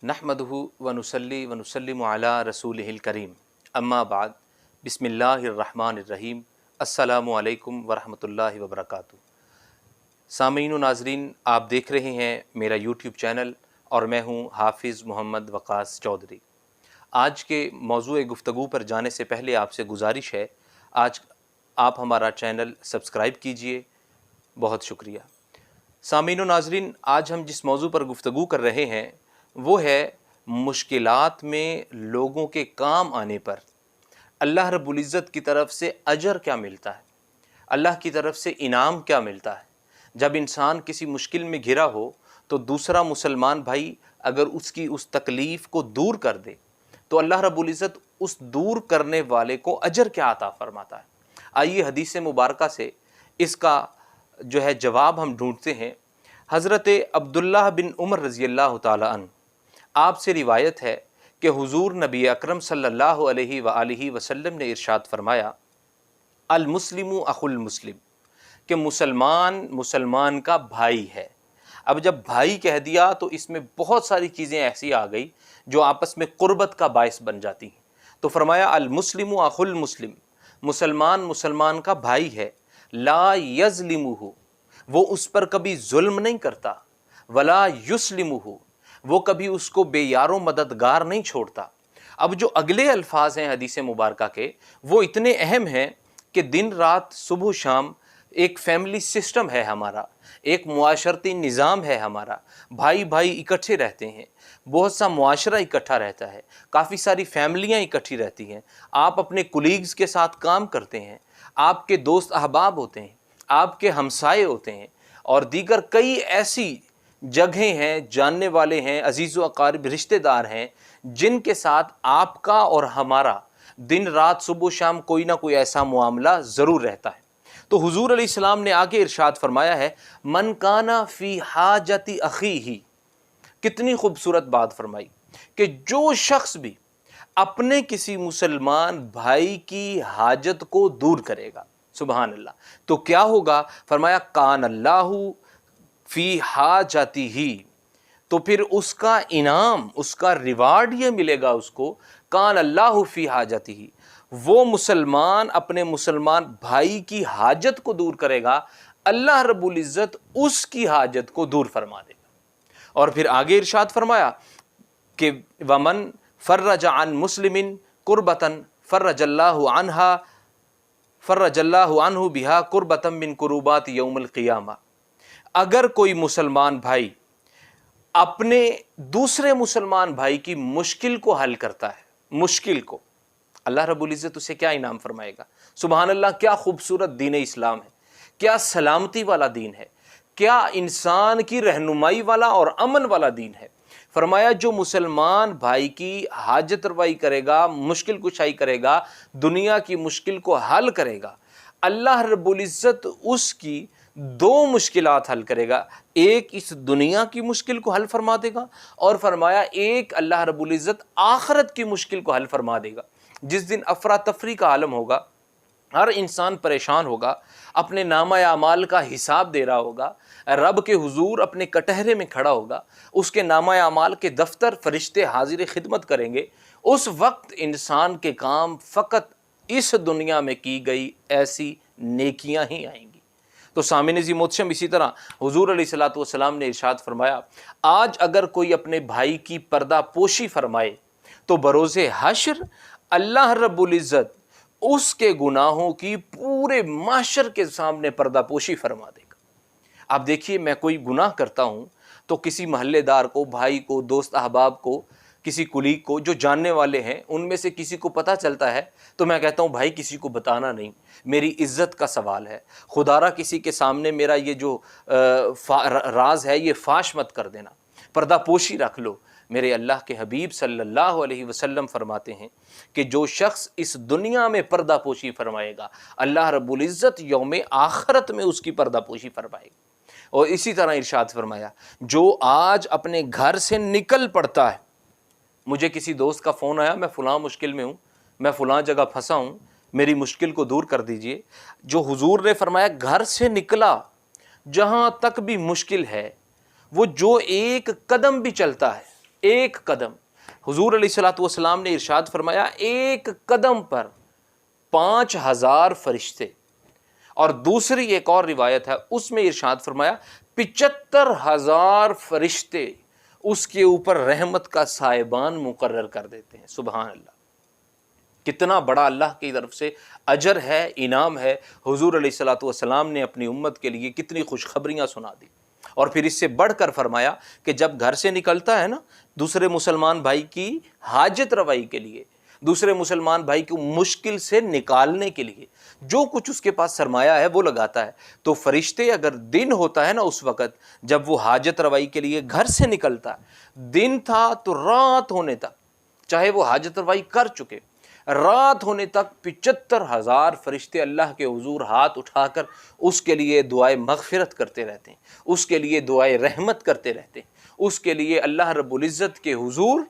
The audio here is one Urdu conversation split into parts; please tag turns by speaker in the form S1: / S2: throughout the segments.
S1: نحمدہ ونصلی ونسلم علی رسولہ الکریم اما بعد بسم اللہ الرحمن الرحیم السلام علیکم ورحمۃ اللہ وبرکاتہ۔ سامعین و ناظرین، آپ دیکھ رہے ہیں میرا یوٹیوب چینل اور میں ہوں حافظ محمد وقاص چودھری۔ آج کے موضوع گفتگو پر جانے سے پہلے آپ سے گزارش ہے، آج آپ ہمارا چینل سبسکرائب کیجئے، بہت شکریہ۔ سامعین و ناظرین، آج ہم جس موضوع پر گفتگو کر رہے ہیں وہ ہے مشکلات میں لوگوں کے کام آنے پر اللہ رب العزت کی طرف سے اجر کیا ملتا ہے، اللہ کی طرف سے انعام کیا ملتا ہے۔ جب انسان کسی مشکل میں گھرا ہو تو دوسرا مسلمان بھائی اگر اس کی اس تکلیف کو دور کر دے تو اللہ رب العزت اس دور کرنے والے کو اجر کیا عطا فرماتا ہے۔ آئیے حدیث مبارکہ سے اس کا جواب ہم ڈھونڈتے ہیں۔ حضرت عبداللہ بن عمر رضی اللہ تعالی عنہ آپ سے روایت ہے کہ حضور نبی اکرم صلی اللہ علیہ وآلہ وسلم نے ارشاد فرمایا، المسلم اخو المسلم، کہ مسلمان کا بھائی ہے۔ اب جب بھائی کہہ دیا تو اس میں بہت ساری چیزیں ایسی آ گئی جو آپس میں قربت کا باعث بن جاتی ہیں۔ تو فرمایا المسلم اخو المسلم، مسلمان کا بھائی ہے، لا یظلمہ، وہ اس پر کبھی ظلم نہیں کرتا، ولا یسلمہ، وہ کبھی اس کو بے یار و مددگار نہیں چھوڑتا۔ اب جو اگلے الفاظ ہیں حدیث مبارکہ کے وہ اتنے اہم ہیں کہ دن رات صبح و شام ایک فیملی سسٹم ہے ہمارا، ایک معاشرتی نظام ہے ہمارا، بھائی بھائی اکٹھے رہتے ہیں، بہت سا معاشرہ اکٹھا رہتا ہے، کافی ساری فیملیاں اکٹھی رہتی ہیں، آپ اپنے کولیگز کے ساتھ کام کرتے ہیں، آپ کے دوست احباب ہوتے ہیں، آپ کے ہمسائے ہوتے ہیں، اور دیگر کئی ایسی جگہیں ہیں، جاننے والے ہیں، عزیز و اقارب رشتہ دار ہیں جن کے ساتھ آپ کا اور ہمارا دن رات صبح و شام کوئی نہ کوئی ایسا معاملہ ضرور رہتا ہے۔ تو حضور علیہ السلام نے آگے ارشاد فرمایا ہے، من کانا فی حاجت اخیہ، کتنی خوبصورت بات فرمائی کہ جو شخص بھی اپنے کسی مسلمان بھائی کی حاجت کو دور کرے گا، سبحان اللہ، تو کیا ہوگا؟ فرمایا کان اللہ فی حاجتہ، تو پھر اس کا انعام، اس کا ریوارڈ یہ ملے گا اس کو، کان اللہ فی حاجتہ، وہ مسلمان اپنے مسلمان بھائی کی حاجت کو دور کرے گا، اللہ رب العزت اس کی حاجت کو دور فرما دے گا۔ اور پھر آگے ارشاد فرمایا کہ ومن فرج عن مسلم کربتن فرج اللہ عنہ بہا کربتن من کروبات یوم القیامہ، اگر کوئی مسلمان بھائی اپنے دوسرے مسلمان بھائی کی مشکل کو حل کرتا ہے، مشکل کو، اللہ رب العزت اسے کیا انعام فرمائے گا؟ سبحان اللہ، کیا خوبصورت دین اسلام ہے، کیا سلامتی والا دین ہے، کیا انسان کی رہنمائی والا اور امن والا دین ہے۔ فرمایا جو مسلمان بھائی کی حاجت روائی کرے گا، مشکل کشائی کرے گا، دنیا کی مشکل کو حل کرے گا، اللہ رب العزت اس کی دو مشکلات حل کرے گا، ایک اس دنیا کی مشکل کو حل فرما دے گا، اور فرمایا ایک اللہ رب العزت آخرت کی مشکل کو حل فرما دے گا۔ جس دن افراتفری کا عالم ہوگا، ہر انسان پریشان ہوگا، اپنے نامہ اعمال کا حساب دے رہا ہوگا، رب کے حضور اپنے کٹہرے میں کھڑا ہوگا، اس کے نامہ اعمال کے دفتر فرشتے حاضر خدمت کریں گے، اس وقت انسان کے کام فقط اس دنیا میں کی گئی ایسی نیکیاں ہی آئیں گی۔ تو سامعین عزیز محترم، اسی طرح حضور علیہ السلام نے ارشاد فرمایا، آج اگر کوئی اپنے بھائی کی پردہ پوشی فرمائے تو بروز حشر اللہ رب العزت اس کے گناہوں کی پورے معاشر کے سامنے پردہ پوشی فرما دے گا۔ آپ دیکھیے، میں کوئی گناہ کرتا ہوں تو کسی محلے دار کو، بھائی کو، دوست احباب کو، کسی کولیگ کو، جو جاننے والے ہیں ان میں سے کسی کو پتہ چلتا ہے تو میں کہتا ہوں بھائی کسی کو بتانا نہیں، میری عزت کا سوال ہے، خدا را کسی کے سامنے میرا یہ جو راز ہے یہ فاش مت کر دینا، پردہ پوشی رکھ لو۔ میرے اللہ کے حبیب صلی اللہ علیہ وسلم فرماتے ہیں کہ جو شخص اس دنیا میں پردہ پوشی فرمائے گا، اللہ رب العزت یوم آخرت میں اس کی پردہ پوشی فرمائے گا۔ اور اسی طرح ارشاد فرمایا، جو آج اپنے گھر سے نکل پڑتا ہے، مجھے کسی دوست کا فون آیا، میں فلاں مشکل میں ہوں، میں فلاں جگہ پھنسا ہوں، میری مشکل کو دور کر دیجئے، جو حضور نے فرمایا گھر سے نکلا جہاں تک بھی مشکل ہے، وہ جو ایک قدم بھی چلتا ہے ایک قدم، حضور علیہ الصلوۃ والسلام نے ارشاد فرمایا ایک قدم پر 5000 فرشتے، اور دوسری ایک اور روایت ہے اس میں ارشاد فرمایا 75,000 فرشتے اس کے اوپر رحمت کا سائبان مقرر کر دیتے ہیں۔ سبحان اللہ، کتنا بڑا اللہ کی طرف سے اجر ہے، انعام ہے۔ حضور علیہ الصلوۃ والسلام نے اپنی امت کے لیے کتنی خوشخبریاں سنا دی، اور پھر اس سے بڑھ کر فرمایا کہ جب گھر سے نکلتا ہے نا دوسرے مسلمان بھائی کی حاجت روائی کے لیے، دوسرے مسلمان بھائی کو مشکل سے نکالنے کے لیے جو کچھ اس کے پاس سرمایہ ہے وہ لگاتا ہے، تو فرشتے اگر دن ہوتا ہے نا اس وقت جب وہ حاجت روائی کے لیے گھر سے نکلتا ہے، دن تھا تو رات ہونے تک، چاہے وہ حاجت روائی کر چکے، رات ہونے تک 75,000 فرشتے اللہ کے حضور ہاتھ اٹھا کر اس کے لیے دعائے مغفرت کرتے رہتے ہیں، اس کے لیے دعائے رحمت کرتے رہتے ہیں، اس کے لیے اللہ رب العزت کے حضور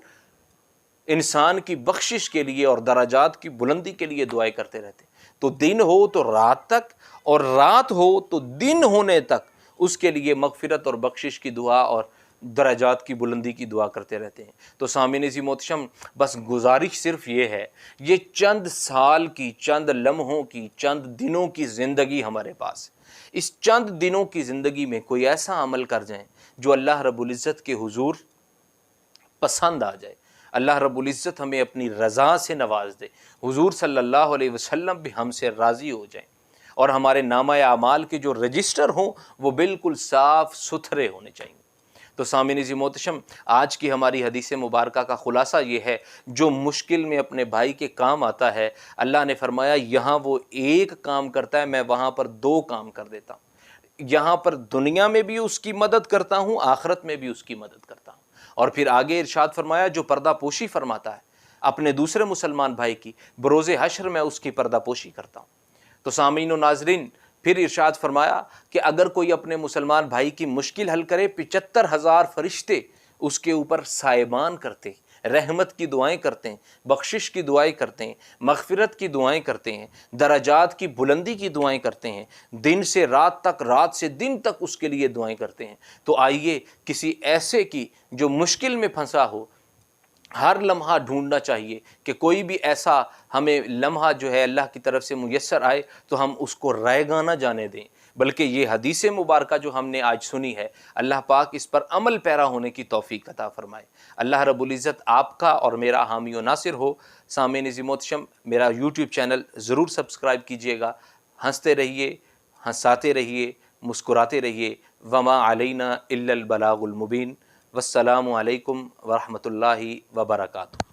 S1: انسان کی بخشش کے لیے اور درجات کی بلندی کے لیے دعائیں کرتے رہتے ہیں۔ تو دن ہو تو رات تک، اور رات ہو تو دن ہونے تک اس کے لیے مغفرت اور بخشش کی دعا اور درجات کی بلندی کی دعا کرتے رہتے ہیں۔ تو سامعین عزیز محتشم، بس گزارش صرف یہ ہے، یہ چند سال کی، چند لمحوں کی، چند دنوں کی زندگی ہمارے پاس، اس چند دنوں کی زندگی میں کوئی ایسا عمل کر جائیں جو اللہ رب العزت کے حضور پسند آ جائے، اللہ رب العزت ہمیں اپنی رضا سے نواز دے، حضور صلی اللہ علیہ وسلم بھی ہم سے راضی ہو جائیں، اور ہمارے نامہ اعمال کے جو رجسٹر ہوں وہ بالکل صاف ستھرے ہونے چاہیے۔ تو سامعین عزیز محتشم، آج کی ہماری حدیث مبارکہ کا خلاصہ یہ ہے، جو مشکل میں اپنے بھائی کے کام آتا ہے، اللہ نے فرمایا یہاں وہ ایک کام کرتا ہے میں وہاں پر 2 کام کر دیتا ہوں، یہاں پر دنیا میں بھی اس کی مدد کرتا ہوں، آخرت میں بھی اس کی مدد کرتا ہوں۔ اور پھر آگے ارشاد فرمایا جو پردہ پوشی فرماتا ہے اپنے دوسرے مسلمان بھائی کی، بروز حشر میں اس کی پردہ پوشی کرتا ہوں۔ تو سامعین و ناظرین، پھر ارشاد فرمایا کہ اگر کوئی اپنے مسلمان بھائی کی مشکل حل کرے، 75,000 فرشتے اس کے اوپر سائبان کرتے ہیں، رحمت کی دعائیں کرتے ہیں، بخشش کی دعائیں کرتے ہیں، مغفرت کی دعائیں کرتے ہیں، درجات کی بلندی کی دعائیں کرتے ہیں، دن سے رات تک، رات سے دن تک اس کے لیے دعائیں کرتے ہیں۔ تو آئیے کسی ایسے کی جو مشکل میں پھنسا ہو، ہر لمحہ ڈھونڈنا چاہیے کہ کوئی بھی ایسا ہمیں لمحہ جو ہے اللہ کی طرف سے میسر آئے تو ہم اس کو رائے گاں نہ جانے دیں، بلکہ یہ حدیث مبارکہ جو ہم نے آج سنی ہے، اللہ پاک اس پر عمل پیرا ہونے کی توفیق عطا فرمائے۔ اللہ رب العزت آپ کا اور میرا حامی و ناصر ہو۔ سامعین عزیز محتشم، میرا یوٹیوب چینل ضرور سبسکرائب کیجیے گا، ہنستے رہیے، ہنساتے رہیے، مسکراتے رہیے۔ وما علینا الا البلاغ المبین۔ والسلام علیکم ورحمۃ اللہ وبرکاتہ۔